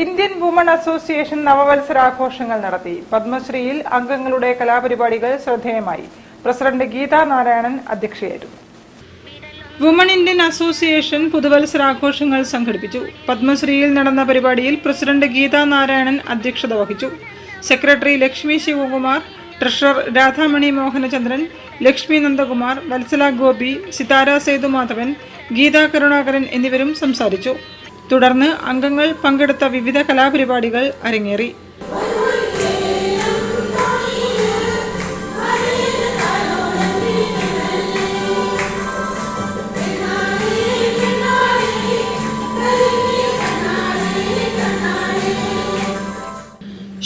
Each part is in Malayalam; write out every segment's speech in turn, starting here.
ഇന്ത്യൻ വുമൺ അസോസിയേഷൻ നവവത്സരാഘോഷങ്ങൾ നടത്തി. പത്മശ്രീയിൽ അംഗങ്ങളുടെ കലാപരിപാടികൾ ശ്രദ്ധേയമായി. പ്രസിഡന്റ് ഗീതാ നാരായണൻ അധ്യക്ഷയായിരുന്നു. വുമൺ ഇന്ത്യൻ അസോസിയേഷൻ പുതുവത്സരാഘോഷങ്ങൾ സംഘടിപ്പിച്ചു. പത്മശ്രീയിൽ നടന്ന പരിപാടിയിൽ പ്രസിഡന്റ് ഗീതാ നാരായണൻ അധ്യക്ഷത വഹിച്ചു. സെക്രട്ടറി ലക്ഷ്മി ശിവകുമാർ, ട്രഷറർ രാധാമണി മോഹനചന്ദ്രൻ, ലക്ഷ്മി നന്ദകുമാർ, വത്സല ഗോപി, സിതാര സേതുമാധവൻ, ഗീതാ കരുണാകരൻ എന്നിവരും സംസാരിച്ചു. തുടർന്ന് അംഗങ്ങൾ പങ്കെടുത്ത വിവിധ കലാപരിപാടികൾ അരങ്ങേറി.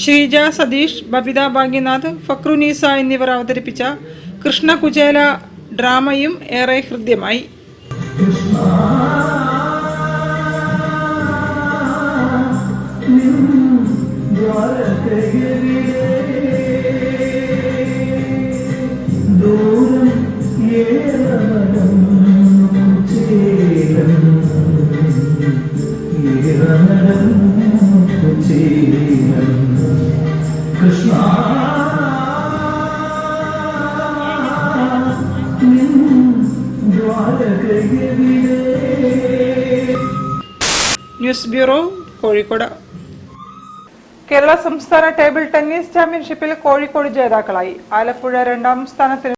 ശ്രീജ സതീഷ്, ബബിത ഭാഗ്യനാഥ്, ഫക്രുനീസ എന്നിവർ അവതരിപ്പിച്ച കൃഷ്ണകുചേല ഡ്രാമയും ഏറെ ഹൃദ്യമായി. News bureau, Kozhikode. കേരള സംസ്ഥാന ടേബിൾ ടെന്നീസ് ചാമ്പ്യൻഷിപ്പിൽ കോഴിക്കോട് ജേതാക്കളായി. ആലപ്പുഴ 2ാം സ്ഥാനത്തിന്